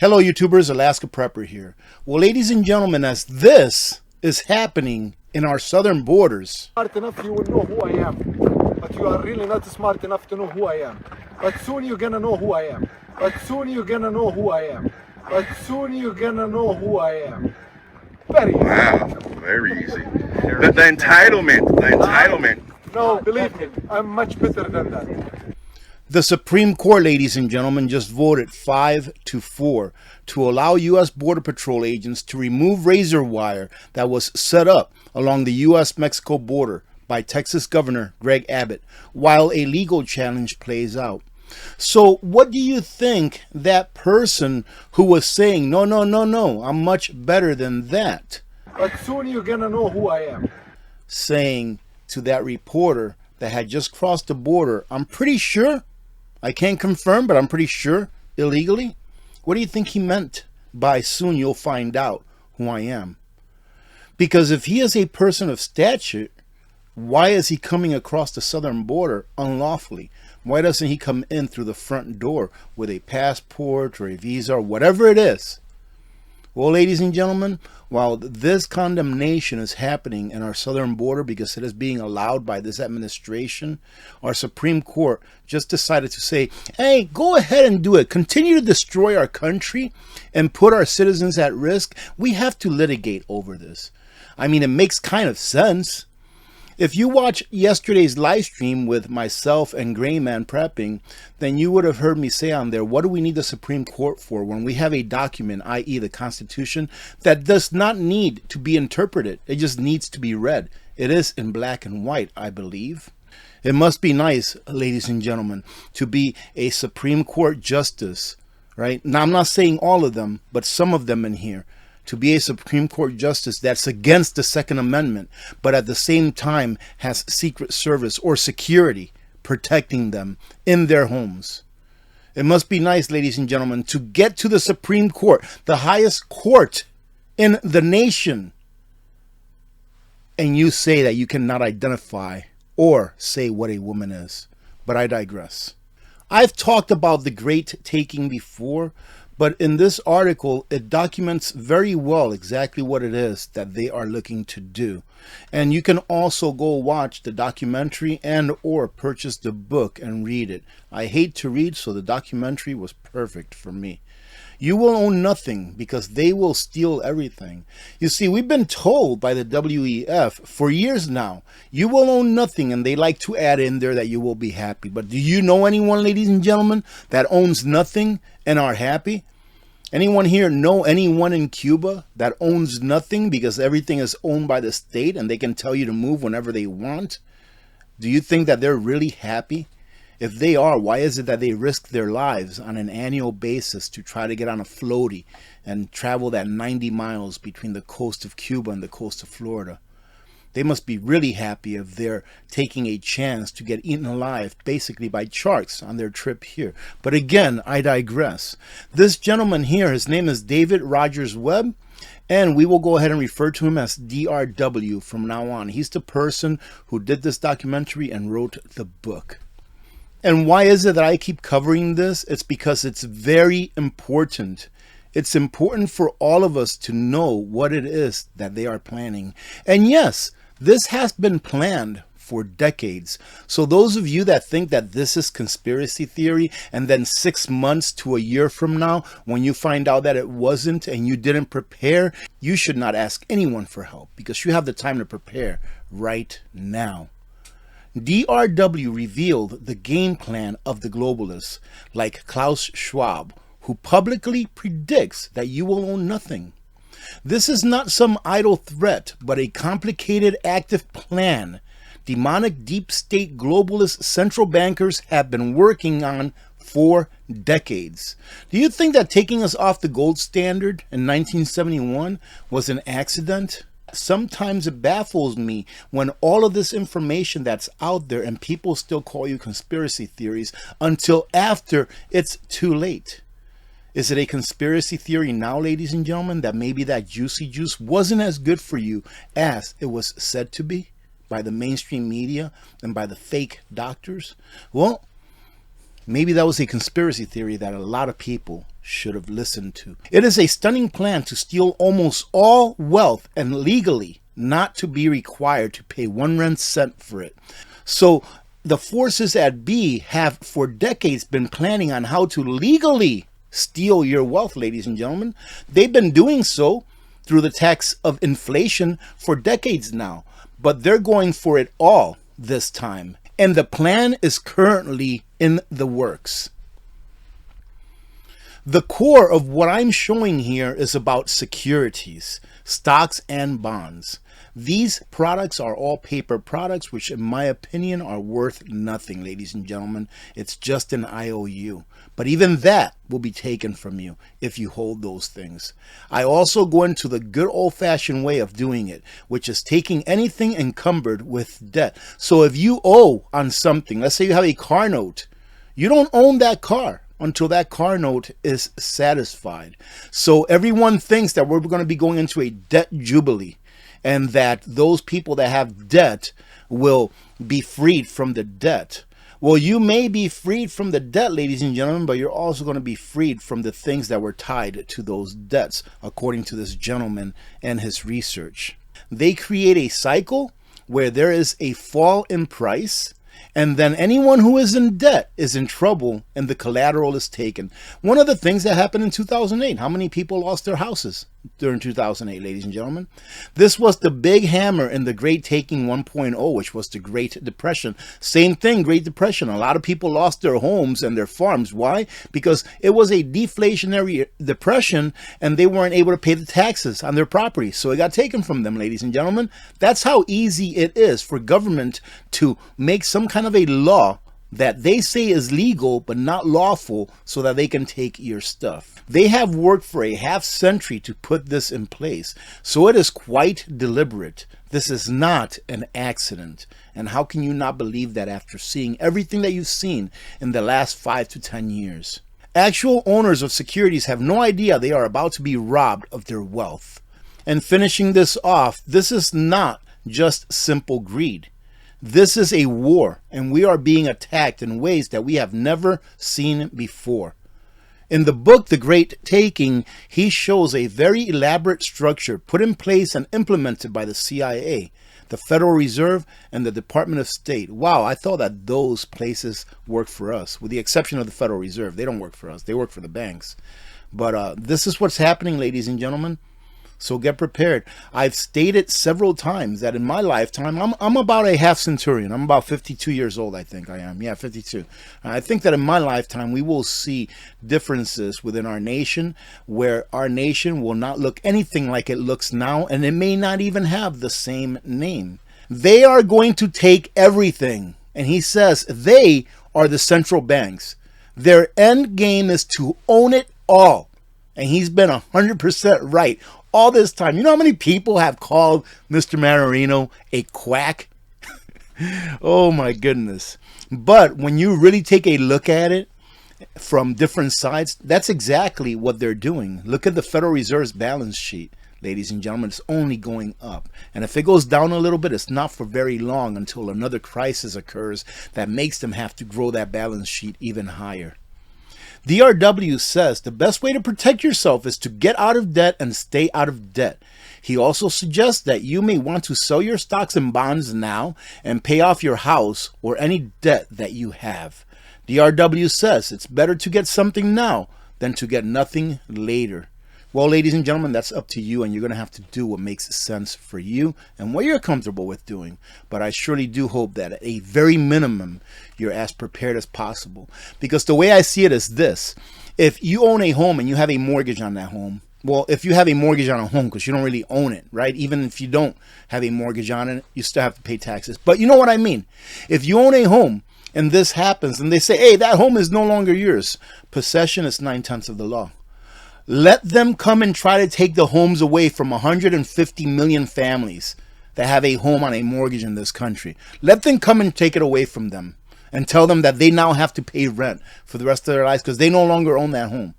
Hello YouTubers, Alaska Prepper here. Well, ladies and gentlemen, as this is happening in our southern borders. Smart enough you will know who I am, but you are really not smart enough to know who I am. But soon you're gonna know who I am. But soon you're gonna know who I am. But soon you're gonna know who I am. Very easy. Wow, very easy. The entitlement. No, believe me, I'm much better than that. The Supreme Court, ladies and gentlemen, just voted 5-4 to allow U.S. Border Patrol agents to remove razor wire that was set up along the U.S.-Mexico border by Texas Governor Greg Abbott while a legal challenge plays out. So what do you think that person who was saying, no, I'm much better than that, But soon you're gonna know who I am. saying to that reporter that had just crossed the border, I'm pretty sure, I can't confirm, but I'm pretty sure, illegally? What do you think he meant by soon you'll find out who I am? Because if he is a person of stature, why is he coming across the southern border unlawfully? Why doesn't he come in through the front door with a passport or a visa or whatever it is? Well, ladies and gentlemen, while this condemnation is happening in our southern border because it is being allowed by this administration, our Supreme Court just decided to say, hey, go ahead and do it. Continue to destroy our country and put our citizens at risk. We have to litigate over this. I mean, it makes kind of sense. If you watch yesterday's live stream with myself and Grayman Prepping, then you would have heard me say on there, what do we need the Supreme Court for when we have a document, i.e. the Constitution, that does not need to be interpreted. It just needs to be read. It is in black and white, I believe. It must be nice, ladies and gentlemen, to be a Supreme Court justice, right? Now, I'm not saying all of them, but some of them in here. To be a Supreme Court justice that's against the Second Amendment, but at the same time has Secret Service or security protecting them in their homes. It must be nice, ladies and gentlemen, to get to the Supreme Court, the highest court in the nation, and you say that you cannot identify or say what a woman is. But I digress. I've talked about the Great Taking before, but in this article, it documents very well exactly what it is that they are looking to do. And you can also go watch the documentary and or purchase the book and read it. I hate to read, so the documentary was perfect for me. You will own nothing because they will steal everything. You see, we've been told by the WEF for years now, you will own nothing, and they like to add in there that you will be happy. But do you know anyone, ladies and gentlemen, that owns nothing and are happy? Anyone here know anyone in Cuba that owns nothing because everything is owned by the state and they can tell you to move whenever they want? Do you think that they're really happy? If they are, why is it that they risk their lives on an annual basis to try to get on a floaty and travel that 90 miles between the coast of Cuba and the coast of Florida? They must be really happy if they're taking a chance to get eaten alive, basically by sharks on their trip here. But again, I digress. This gentleman here, his name is David Rogers Webb, and we will go ahead and refer to him as DRW from now on. He's the person who did this documentary and wrote the book. And why is it that I keep covering this? It's because it's very important. It's important for all of us to know what it is that they are planning. And yes, this has been planned for decades. So those of you that think that this is conspiracy theory, and then 6 months to a year from now, when you find out that it wasn't and you didn't prepare, you should not ask anyone for help because you have the time to prepare right now. DRW revealed the game plan of the globalists like Klaus Schwab, who publicly predicts that you will own nothing. This is not some idle threat, but a complicated, active plan demonic deep state globalist central bankers have been working on for decades. Do you think that taking us off the gold standard in 1971 was an accident? Sometimes it baffles me when all of this information that's out there and people still call you conspiracy theories until after it's too late. Is it a conspiracy theory now, ladies and gentlemen, that maybe that juicy juice wasn't as good for you as it was said to be by the mainstream media and by the fake doctors? Well, maybe that was a conspiracy theory that a lot of people should have listened to. It is a stunning plan to steal almost all wealth and legally not to be required to pay 1 rent cent for it. So the forces at B have for decades been planning on how to legally steal your wealth, ladies and gentlemen. They've been doing so through the tax of inflation for decades now, but they're going for it all this time. And the plan is currently in the works. The core of what I'm showing here is about securities, stocks and bonds. These products are all paper products, which in my opinion are worth nothing, ladies and gentlemen. It's just an IOU. But even that will be taken from you if you hold those things. I also go into the good old-fashioned way of doing it, which is taking anything encumbered with debt. So if you owe on something, let's say you have a car note, you don't own that car until that car note is satisfied. So everyone thinks that we're going to be going into a debt jubilee, and that those people that have debt will be freed from the debt. Well, you may be freed from the debt, ladies and gentlemen, but you're also going to be freed from the things that were tied to those debts, according to this gentleman and his research. They create a cycle where there is a fall in price, and then anyone who is in debt is in trouble and the collateral is taken. One of the things that happened in 2008, how many people lost their houses during 2008, ladies and gentlemen? This was the big hammer in the Great Taking 1.0, which was the Great Depression. Same thing, Great Depression. A lot of people lost their homes and their farms. Why? Because it was a deflationary depression and they weren't able to pay the taxes on their property. So it got taken from them, ladies and gentlemen. That's how easy it is for government to make some kind of a law that they say is legal but not lawful so that they can take your stuff. They have worked for a half century to put this in place, so it is quite deliberate. This is not an accident. And how can you not believe that after seeing everything that you've seen in the last 5 to 10 years? Actual owners of securities have no idea they are about to be robbed of their wealth. And finishing this off, this is not just simple greed. This is a war, and we are being attacked in ways that we have never seen before. In the book, The Great Taking, he shows a very elaborate structure put in place and implemented by the CIA, the Federal Reserve, and the Department of State. Wow, I thought that those places work for us, with the exception of the Federal Reserve. They don't work for us. They work for the banks. But this is what's happening, ladies and gentlemen. So get prepared. I've stated several times that in my lifetime, I'm about a half centurion. I'm about 52 years old, I think I am. Yeah, 52. I think that in my lifetime, we will see differences within our nation where our nation will not look anything like it looks now, and it may not even have the same name. They are going to take everything. And he says they are the central banks. Their end game is to own it all. And he's been 100% right all this time. You know how many people have called Mr. Marino a quack? Oh my goodness. But when you really take a look at it from different sides, that's exactly what they're doing. Look at the Federal Reserve's balance sheet, ladies and gentlemen. It's only going up. And if it goes down a little bit, it's not for very long until another crisis occurs that makes them have to grow that balance sheet even higher. DRW says the best way to protect yourself is to get out of debt and stay out of debt. He also suggests that you may want to sell your stocks and bonds now and pay off your house or any debt that you have. DRW says it's better to get something now than to get nothing later. Well, ladies and gentlemen, that's up to you, and you're going to have to do what makes sense for you and what you're comfortable with doing. But I surely do hope that at a very minimum, you're as prepared as possible. Because the way I see it is this. If you own a home and you have a mortgage on that home, well, if you have a mortgage on a home, because you don't really own it, right? Even if you don't have a mortgage on it, you still have to pay taxes. But you know what I mean? If you own a home and this happens and they say, hey, that home is no longer yours, possession is 9/10 of the law. Let them come and try to take the homes away from 150 million families that have a home on a mortgage in this country. Let them come and take it away from them and tell them that they now have to pay rent for the rest of their lives because they no longer own that home.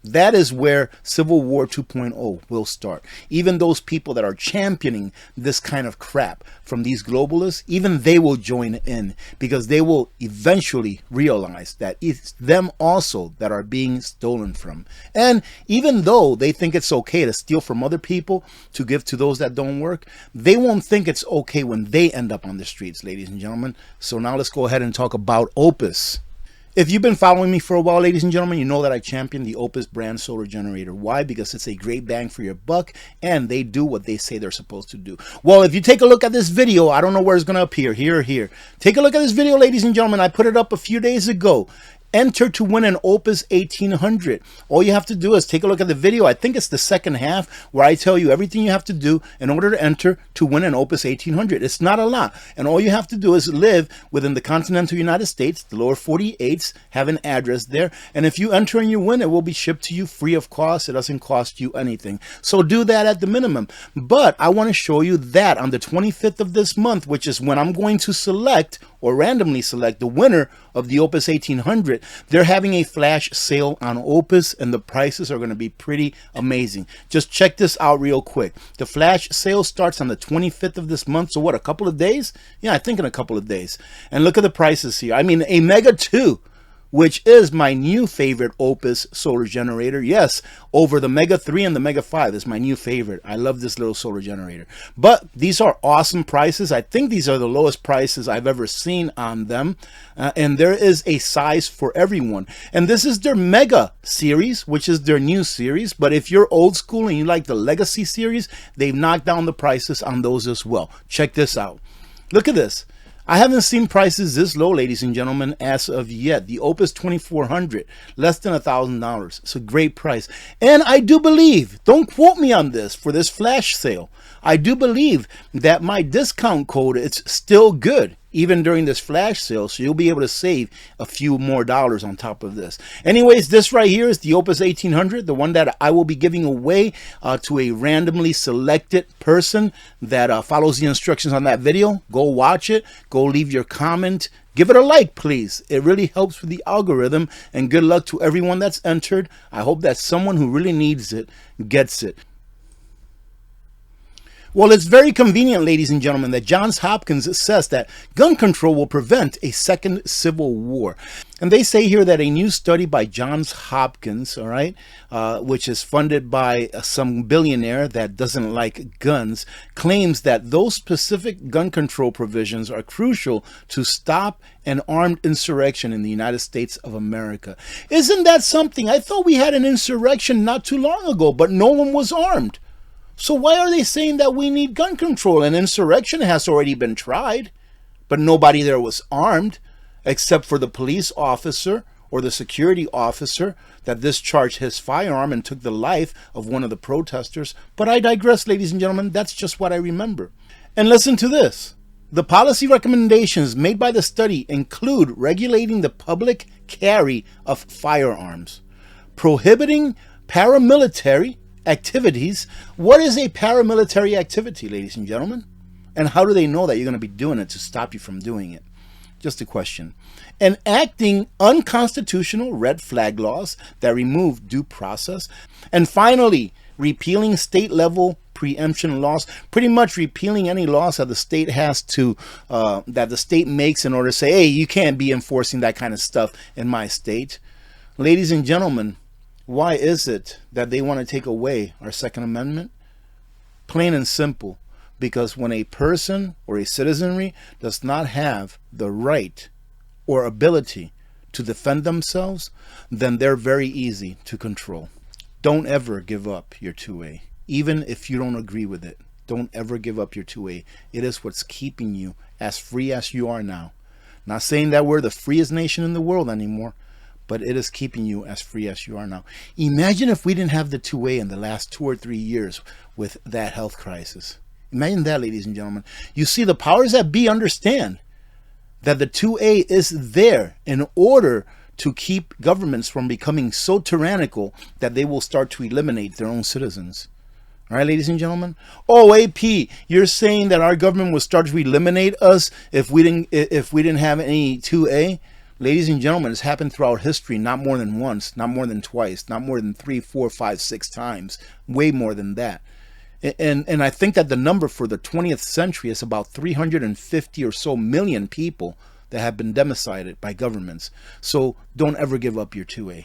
That is where Civil War 2.0 will start. Even those people that are championing this kind of crap from these globalists, even they will join in, because they will eventually realize that it's them also that are being stolen from. And even though they think it's okay to steal from other people to give to those that don't work, they won't think it's okay when they end up on the streets, ladies and gentlemen. So now let's go ahead and talk about Oupes. If you've been following me for a while, ladies and gentlemen, you know that I champion the Oupes brand solar generator. Why? Because it's a great bang for your buck, and they do what they say they're supposed to do. Well, if you take a look at this video, I don't know where it's going to appear, here or here. Take a look at this video, ladies and gentlemen. I put it up a few days ago. Enter to win an Oupes 1800. All you have to do is take a look at the video. I think it's the second half where I tell you everything you have to do in order to enter to win an Oupes 1800. It's not a lot. And all you have to do is live within the continental United States, the lower 48s, have an address there. And if you enter and you win, it will be shipped to you free of cost. It doesn't cost you anything. So do that at the minimum. But I want to show you that on the 25th of this month, which is when I'm going to select or randomly select the winner of the Oupes 1800, they're having a flash sale on Oupes, and the prices are going to be pretty amazing. Just check this out real quick. The flash sale starts on the 25th of this month. So what, a couple of days? Yeah, I think in a couple of days. And look at the prices here. I mean, a Mega 2, which is my new favorite Oupes solar generator. Yes, over the Mega 3 and the Mega 5 is my new favorite. I love this little solar generator. But these are awesome prices. I think these are the lowest prices I've ever seen on them. And there is a size for everyone. And this is their Mega series, which is their new series. But if you're old school and you like the Legacy series, they've knocked down the prices on those as well. Check this out. Look at this. I haven't seen prices this low, ladies and gentlemen, as of yet. The Oupes 2400, less than $1,000. It's a great price. And I do believe, don't quote me on this, for this flash sale, I do believe that my discount code is still good, even during this flash sale. So you'll be able to save a few more dollars on top of this. Anyways, this right here is the Oupes 1800, the one that I will be giving away to a randomly selected person that follows the instructions on that video. Go watch it. Go leave your comment. Give it a like, please. It really helps with the algorithm. And good luck to everyone that's entered. I hope that someone who really needs it gets it. Well, it's very convenient, ladies and gentlemen, that Johns Hopkins says that gun control will prevent a second civil war. And they say here that a new study by Johns Hopkins, all right, which is funded by some billionaire that doesn't like guns, claims that those specific gun control provisions are crucial to stop an armed insurrection in the United States of America. Isn't that something? I thought we had an insurrection not too long ago, but no one was armed. So why are they saying that we need gun control? An insurrection has already been tried, but nobody there was armed except for the police officer or the security officer that discharged his firearm and took the life of one of the protesters. But I digress, ladies and gentlemen. That's just what I remember. And listen to this. The policy recommendations made by the study include regulating the public carry of firearms, prohibiting paramilitary activities. What is a paramilitary activity, ladies and gentlemen? And how do they know that you're going to be doing it to stop you from doing it? Just a question. Enacting unconstitutional red flag laws that remove due process. And finally, repealing state-level preemption laws, pretty much repealing any laws that the state has to, that the state makes in order to say, hey, you can't be enforcing that kind of stuff in my state. Ladies and gentlemen, why is it that they want to take away our Second Amendment? Plain and simple, because when a person or a citizenry does not have the right or ability to defend themselves, then they're very easy to control. Don't ever give up your 2A, even if you don't agree with it. Don't ever give up your 2A. It is what's keeping you as free as you are now. Not saying that we're the freest nation in the world anymore, but it is keeping you as free as you are now. Imagine if we didn't have the 2A in the last 2 or 3 years with that health crisis. Imagine that, ladies and gentlemen. You see, the powers that be understand that the 2A is there in order to keep governments from becoming so tyrannical that they will start to eliminate their own citizens. All right, ladies and gentlemen. Oh, AP, you're saying that our government will start to eliminate us if we didn't have any 2A? Ladies and gentlemen, it's happened throughout history, not more than once, not more than twice, not more than 3, 4, 5, 6 times, way more than that. And I think that the number for the 20th century is about 350 or so million people that have been democided by governments. So don't ever give up your 2A.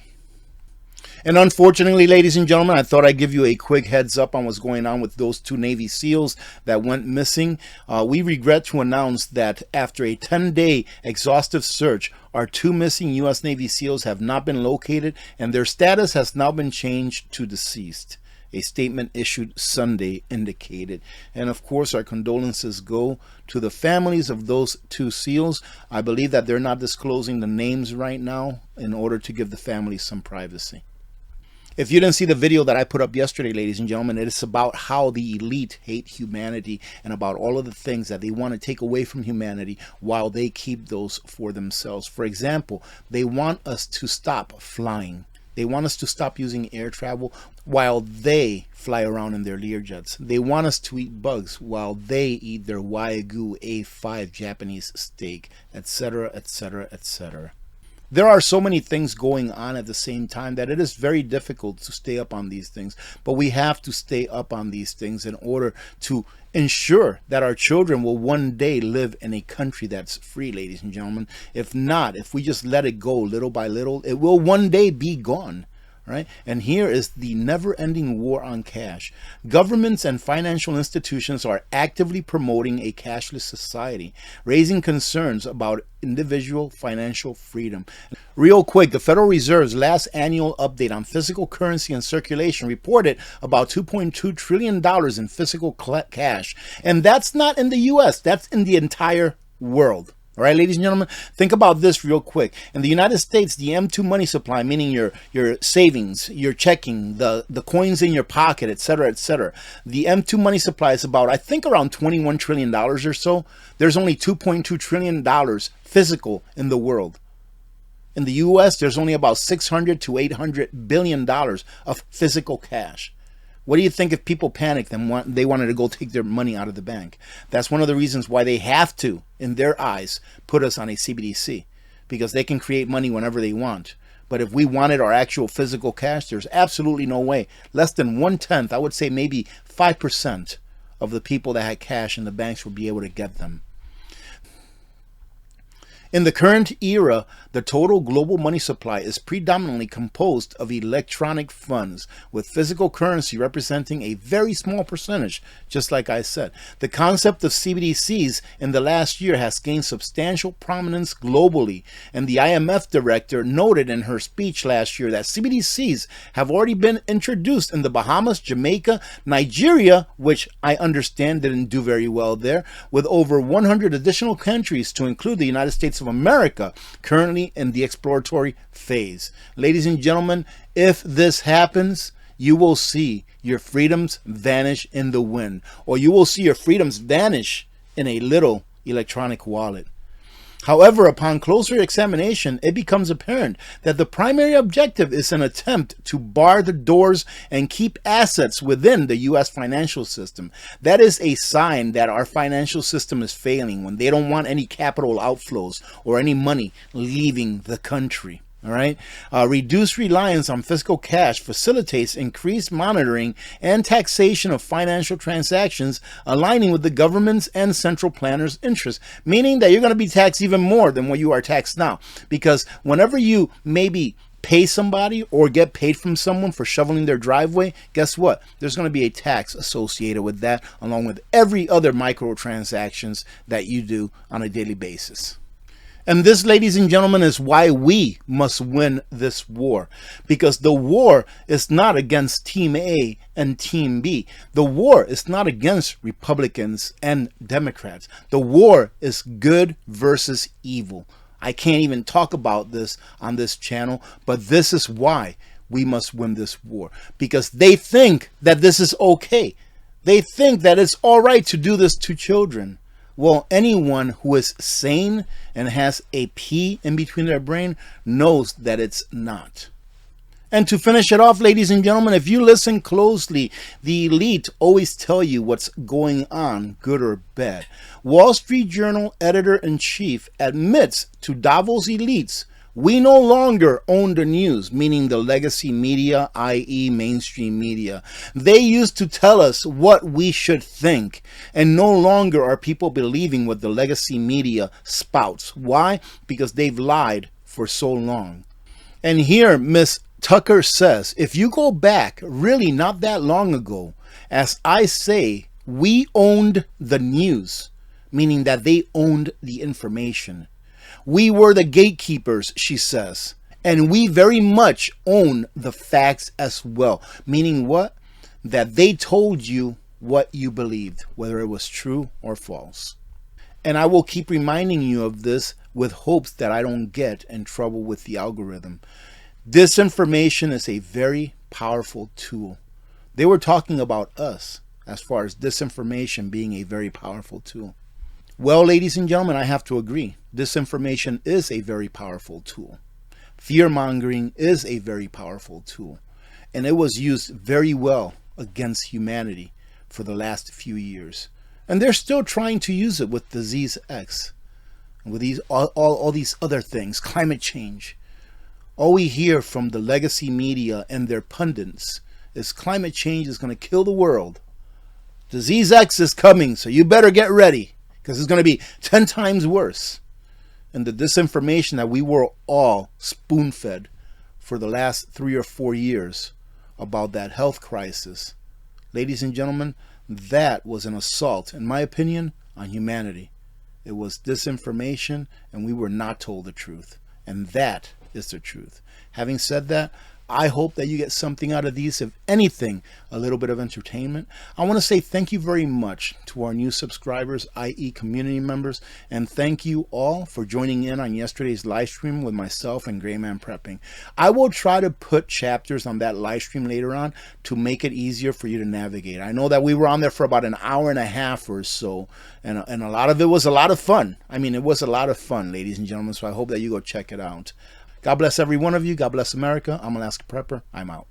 And unfortunately, ladies and gentlemen, I thought I'd give you a quick heads up on what's going on with those 2 Navy SEALs that went missing. We regret to announce that after a 10-day exhaustive search, our 2 missing U.S. Navy SEALs have not been located, and their status has now been changed to deceased. A statement issued Sunday indicated. And of course, our condolences go to the families of those 2 SEALs. I believe that they're not disclosing the names right now in order to give the families some privacy. If you didn't see the video that I put up yesterday, ladies and gentlemen, it is about how the elite hate humanity and about all of the things that they want to take away from humanity while they keep those for themselves. For example, they want us to stop flying. They want us to stop using air travel while they fly around in their Learjets. They want us to eat bugs while they eat their Wagyu A5 Japanese steak, etc., etc., etc. There are so many things going on at the same time that it is very difficult to stay up on these things. But we have to stay up on these things in order to ensure that our children will one day live in a country that's free, ladies and gentlemen. If not, if we just let it go little by little, it will one day be gone. Right? And here is the never-ending war on cash. Governments and financial institutions are actively promoting a cashless society, raising concerns about individual financial freedom. Real quick, the Federal Reserve's last annual update on physical currency and circulation reported about $2.2 trillion in physical cash. And that's not in the U.S., that's in the entire world. All right, ladies and gentlemen, think about this real quick. In the United States, the M2 money supply, meaning your savings, your checking, the coins in your pocket, etc., etc. The M2 money supply is about, I think, around $21 trillion or so. There's only $2.2 trillion physical in the world. In the U.S., there's only about $600 to $800 billion of physical cash. What do you think if people panicked and they wanted to go take their money out of the bank? That's one of the reasons why they have to, in their eyes, put us on a CBDC, because they can create money whenever they want. But if we wanted our actual physical cash, there's absolutely no way. Less than 1/10, I would say maybe 5% of the people that had cash in the banks would be able to get them. In the current era, the total global money supply is predominantly composed of electronic funds, with physical currency representing a very small percentage, just like I said. The concept of CBDCs in the last year has gained substantial prominence globally, and the IMF director noted in her speech last year that CBDCs have already been introduced in the Bahamas, Jamaica, Nigeria, which I understand didn't do very well there, with over 100 additional countries, to include the United States of America, currently in the exploratory phase. Ladies and gentlemen, if this happens, you will see your freedoms vanish in the wind, or you will see your freedoms vanish in a little electronic wallet. However, upon closer examination, it becomes apparent that the primary objective is an attempt to bar the doors and keep assets within the U.S. financial system. That is a sign that our financial system is failing, when they don't want any capital outflows or any money leaving the country. All right. Reduced reliance on physical cash facilitates increased monitoring and taxation of financial transactions, aligning with the government's and central planners' interests, meaning that you're going to be taxed even more than what you are taxed now. Because whenever you maybe pay somebody or get paid from someone for shoveling their driveway, guess what? There's going to be a tax associated with that, along with every other microtransactions that you do on a daily basis. And this, ladies and gentlemen, is why we must win this war. Because the war is not against Team A and Team B. The war is not against Republicans and Democrats. The war is good versus evil. I can't even talk about this on this channel, but this is why we must win this war. Because they think that this is okay. They think that it's all right to do this to children. Well, anyone who is sane and has a P in between their brain knows that it's not. And to finish it off, ladies and gentlemen, if you listen closely, the elite always tell you what's going on, good or bad. Wall Street Journal editor-in-chief admits to Davos elites, we no longer own the news, meaning the legacy media, i.e. mainstream media. They used to tell us what we should think, and no longer are people believing what the legacy media spouts. Why? Because they've lied for so long. And here, Miss Tucker says, if you go back really not that long ago, as I say, we owned the news, meaning that they owned the information. We were the gatekeepers, she says, and we very much own the facts as well. Meaning what? That they told you what you believed, whether it was true or false. And I will keep reminding you of this with hopes that I don't get in trouble with the algorithm. Disinformation is a very powerful tool. They were talking about us as far as disinformation being a very powerful tool. Well, ladies and gentlemen, I have to agree. Disinformation is a very powerful tool. Fear-mongering is a very powerful tool. And it was used very well against humanity for the last few years. And they're still trying to use it with Disease X. And with these all these other things, climate change. All we hear from the legacy media and their pundits is climate change is going to kill the world. Disease X is coming, so you better get ready, because it's going to be 10 times worse. And the disinformation that we were all spoon-fed for the last 3 or 4 years about that health crisis, ladies and gentlemen, that was an assault, in my opinion, on humanity. It was disinformation, and we were not told the truth. And that is the truth. Having said that, I hope that you get something out of these, if anything, a little bit of entertainment. I want to say thank you very much to our new subscribers, i.e. community members, and thank you all for joining in on yesterday's live stream with myself and Grayman Prepping. I will try to put chapters on that live stream later on to make it easier for you to navigate. I know that we were on there for about an hour and a half or so, and a lot of it was a lot of fun. I mean, it was a lot of fun, ladies and gentlemen, so I hope that you go check it out. God bless every one of you. God bless America. I'm Alaska Prepper. I'm out.